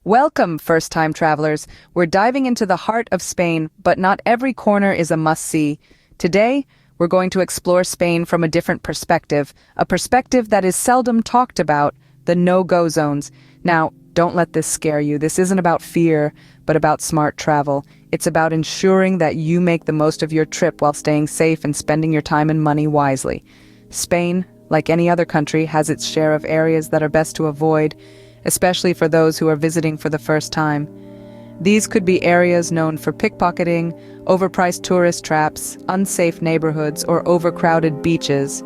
Welcome, first-time travelers. We're diving into the heart of Spain, but not every corner is a must-see. Today, we're going to explore Spain from a different perspective, a perspective that is seldom talked about, the no-go zones. Now, don't let this scare you. This isn't about fear, but about smart travel. It's about ensuring that you make the most of your trip while staying safe and spending your time and money wisely. Spain, like any other country, has its share of areas that are best to avoid, especially for those who are visiting for the first time. These could be areas known for pickpocketing, overpriced tourist traps, unsafe neighborhoods, or overcrowded beaches.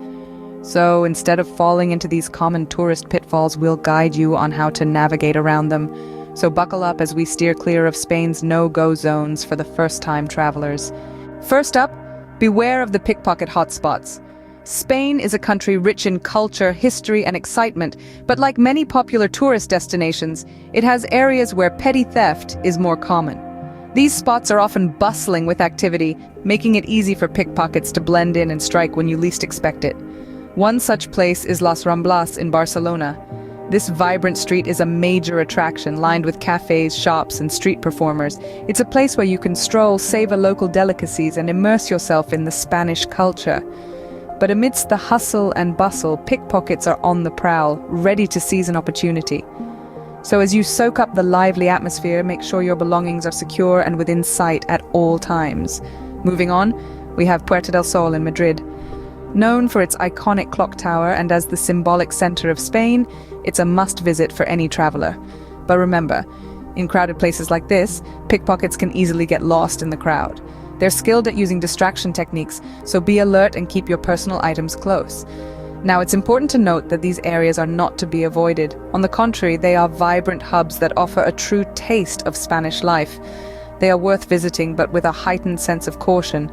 So instead of falling into these common tourist pitfalls, we'll guide you on how to navigate around them. So buckle up as we steer clear of Spain's no-go zones for the first-time travelers. First up, beware of the pickpocket hotspots. Spain is a country rich in culture, history, and excitement, but like many popular tourist destinations, it has areas where petty theft is more common. These spots are often bustling with activity, making it easy for pickpockets to blend in and strike when you least expect it. One such place is Las Ramblas in Barcelona. This vibrant street is a major attraction, lined with cafes, shops, and street performers. It's a place where you can stroll, savor local delicacies, and immerse yourself in the Spanish culture. But amidst the hustle and bustle, pickpockets are on the prowl, ready to seize an opportunity. So as you soak up the lively atmosphere, make sure your belongings are secure and within sight at all times. Moving on, we have Puerta del Sol in Madrid. Known for its iconic clock tower and as the symbolic center of Spain, it's a must-visit for any traveler. But remember, in crowded places like this, pickpockets can easily get lost in the crowd. They're skilled at using distraction techniques, so be alert and keep your personal items close. Now, it's important to note that these areas are not to be avoided. On the contrary, they are vibrant hubs that offer a true taste of Spanish life. They are worth visiting, but with a heightened sense of caution.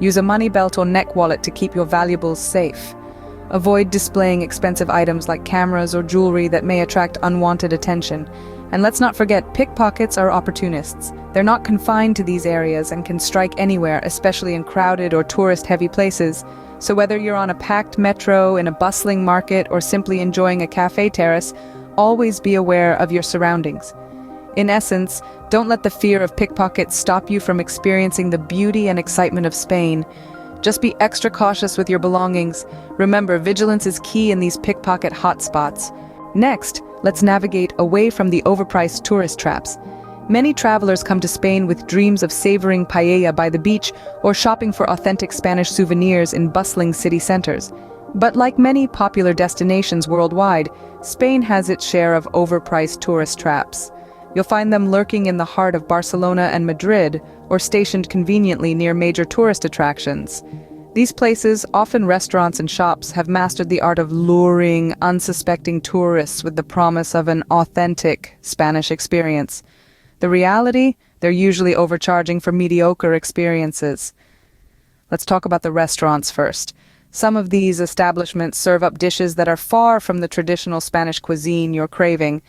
Use a money belt or neck wallet to keep your valuables safe. Avoid displaying expensive items like cameras or jewelry that may attract unwanted attention. And let's not forget, pickpockets are opportunists. They're not confined to these areas and can strike anywhere, especially in crowded or tourist-heavy places. So whether you're on a packed metro, in a bustling market, or simply enjoying a cafe terrace, always be aware of your surroundings. In essence, don't let the fear of pickpockets stop you from experiencing the beauty and excitement of Spain. Just be extra cautious with your belongings. Remember, vigilance is key in these pickpocket hotspots. Next, let's navigate away from the overpriced tourist traps. Many travelers come to Spain with dreams of savoring paella by the beach or shopping for authentic Spanish souvenirs in bustling city centers. But like many popular destinations worldwide, Spain has its share of overpriced tourist traps. You'll find them lurking in the heart of Barcelona and Madrid, or stationed conveniently near major tourist attractions. These places, often restaurants and shops, have mastered the art of luring unsuspecting tourists with the promise of an authentic Spanish experience. The reality? They're usually overcharging for mediocre experiences. Let's talk about the restaurants first. Some of these establishments serve up dishes that are far from the traditional Spanish cuisine you're craving.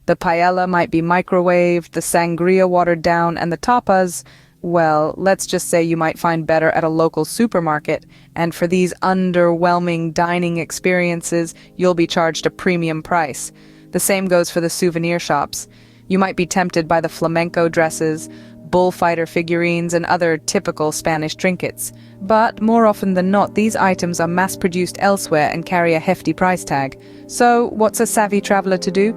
The paella might be microwaved, the sangria watered down, and the tapas, well, let's just say you might find better at a local supermarket. And for these underwhelming dining experiences, you'll be charged a premium price. The same goes for the souvenir shops. You might be tempted by the flamenco dresses, bullfighter figurines, and other typical Spanish trinkets. But more often than not, these items are mass-produced elsewhere and carry a hefty price tag. So, what's a savvy traveler to do?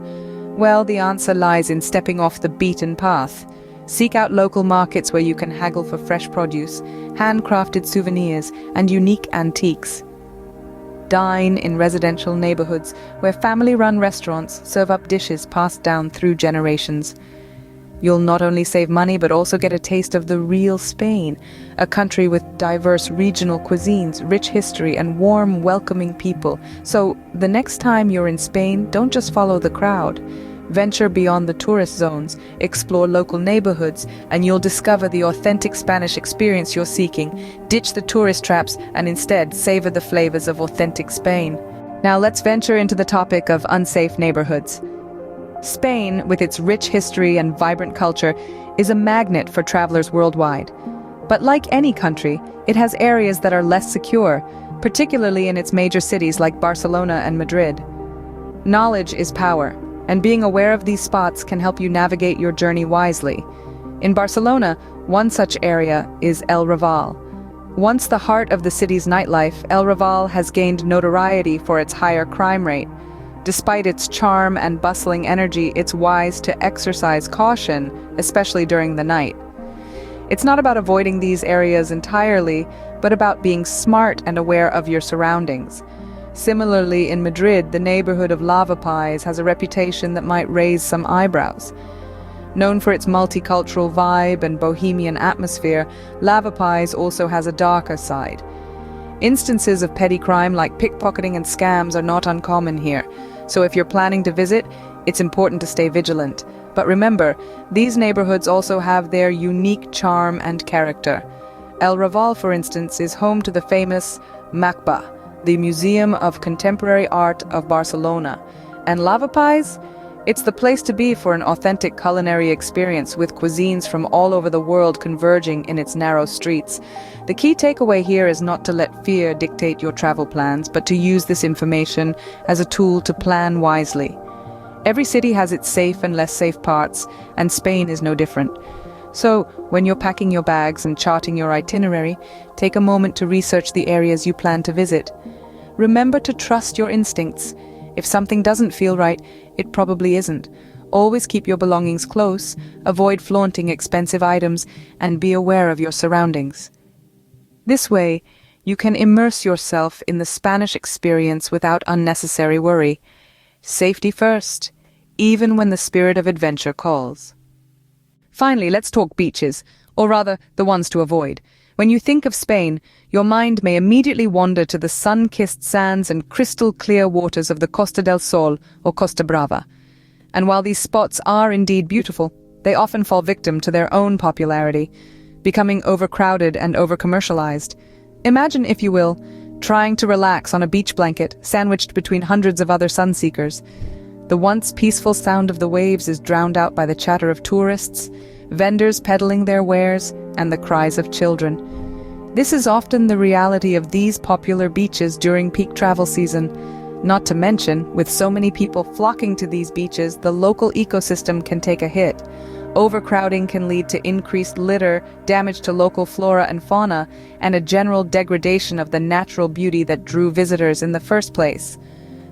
Well, the answer lies in stepping off the beaten path. Seek out local markets where you can haggle for fresh produce, handcrafted souvenirs, and unique antiques. Dine in residential neighborhoods where family-run restaurants serve up dishes passed down through generations. You'll not only save money but also get a taste of the real Spain, a country with diverse regional cuisines, rich history, and warm, welcoming people. So the next time you're in Spain, don't just follow the crowd. Venture beyond the tourist zones, explore local neighborhoods, and you'll discover the authentic Spanish experience you're seeking. Ditch the tourist traps and instead savor the flavors of authentic Spain. Now let's venture into the topic of unsafe neighborhoods. Spain, with its rich history and vibrant culture, is a magnet for travelers worldwide. But like any country, it has areas that are less secure, particularly in its major cities like Barcelona and Madrid. Knowledge is power. and being aware of these spots can help you navigate your journey wisely. In Barcelona, one such area is El Raval. Once the heart of the city's nightlife, El Raval has gained notoriety for its higher crime rate. Despite its charm and bustling energy, it's wise to exercise caution, especially during the night. It's not about avoiding these areas entirely, but about being smart and aware of your surroundings. Similarly, in Madrid, the neighborhood of Lava Pies has a reputation that might raise some eyebrows. Known for its multicultural vibe and bohemian atmosphere, Lava Pies also has a darker side. Instances of petty crime like pickpocketing and scams are not uncommon here, so if you're planning to visit, it's important to stay vigilant. But remember, these neighborhoods also have their unique charm and character. El Raval, for instance, is home to the famous MACBA, the Museum of Contemporary Art of Barcelona. And Lava Pies? It's the place to be for an authentic culinary experience with cuisines from all over the world converging in its narrow streets. The key takeaway here is not to let fear dictate your travel plans, but to use this information as a tool to plan wisely. Every city has its safe and less safe parts, and Spain is no different. So, when you're packing your bags and charting your itinerary, take a moment to research the areas you plan to visit. Remember to trust your instincts. If something doesn't feel right, it probably isn't. Always keep your belongings close, avoid flaunting expensive items, and be aware of your surroundings. This way, you can immerse yourself in the Spanish experience without unnecessary worry. Safety first, even when the spirit of adventure calls. Finally, let's talk beaches, or rather, the ones to avoid. When you think of Spain, your mind may immediately wander to the sun-kissed sands and crystal-clear waters of the Costa del Sol or Costa Brava. And while these spots are indeed beautiful, they often fall victim to their own popularity, becoming overcrowded and overcommercialized. Imagine, if you will, trying to relax on a beach blanket sandwiched between hundreds of other sunseekers. The once peaceful sound of the waves is drowned out by the chatter of tourists, vendors peddling their wares, and the cries of children. This is often the reality of these popular beaches during peak travel season. Not to mention, with so many people flocking to these beaches, the local ecosystem can take a hit. Overcrowding can lead to increased litter, damage to local flora and fauna, and a general degradation of the natural beauty that drew visitors in the first place.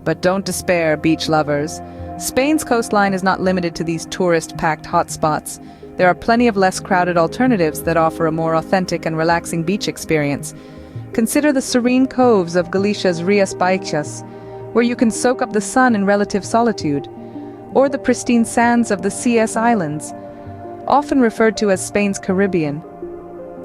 But don't despair, beach lovers. Spain's coastline is not limited to these tourist-packed hotspots. There are plenty of less crowded alternatives that offer a more authentic and relaxing beach experience. Consider the serene coves of Galicia's Rias Baixas, where you can soak up the sun in relative solitude, or the pristine sands of the CS Islands, often referred to as Spain's Caribbean.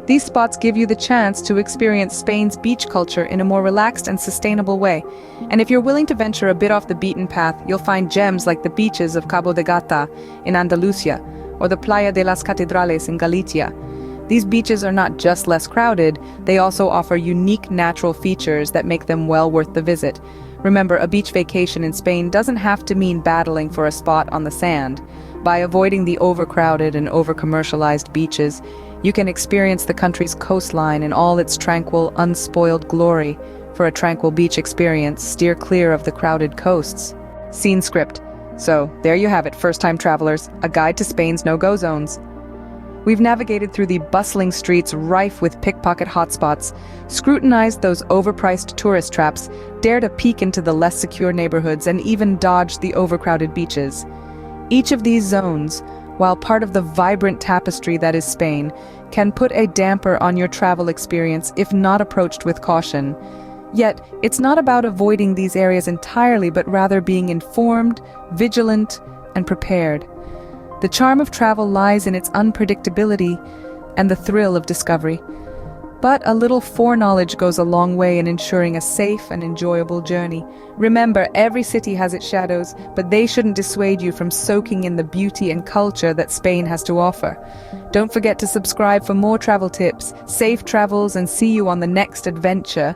These spots give you the chance to experience Spain's beach culture in a more relaxed and sustainable way. And if you're willing to venture a bit off the beaten path, you'll find gems like the beaches of Cabo de Gata in Andalusia or the Playa de las Catedrales in Galicia. These beaches are not just less crowded, they also offer unique natural features that make them well worth the visit. Remember, a beach vacation in Spain doesn't have to mean battling for a spot on the sand. By avoiding the overcrowded and over-commercialized beaches, you can experience the country's coastline in all its tranquil, unspoiled glory. For a tranquil beach experience, steer clear of the crowded coasts. Scene script. So, there you have it, first-time travelers, a guide to Spain's no-go zones. We've navigated through the bustling streets rife with pickpocket hotspots, scrutinized those overpriced tourist traps, dared a peek into the less secure neighborhoods, and even dodged the overcrowded beaches. Each of these zones, while part of the vibrant tapestry that is Spain, can put a damper on your travel experience if not approached with caution. Yet, it's not about avoiding these areas entirely, but rather being informed, vigilant, and prepared. The charm of travel lies in its unpredictability and the thrill of discovery. But a little foreknowledge goes a long way in ensuring a safe and enjoyable journey. Remember, every city has its shadows, but they shouldn't dissuade you from soaking in the beauty and culture that Spain has to offer. Don't forget to subscribe for more travel tips, safe travels, and see you on the next adventure.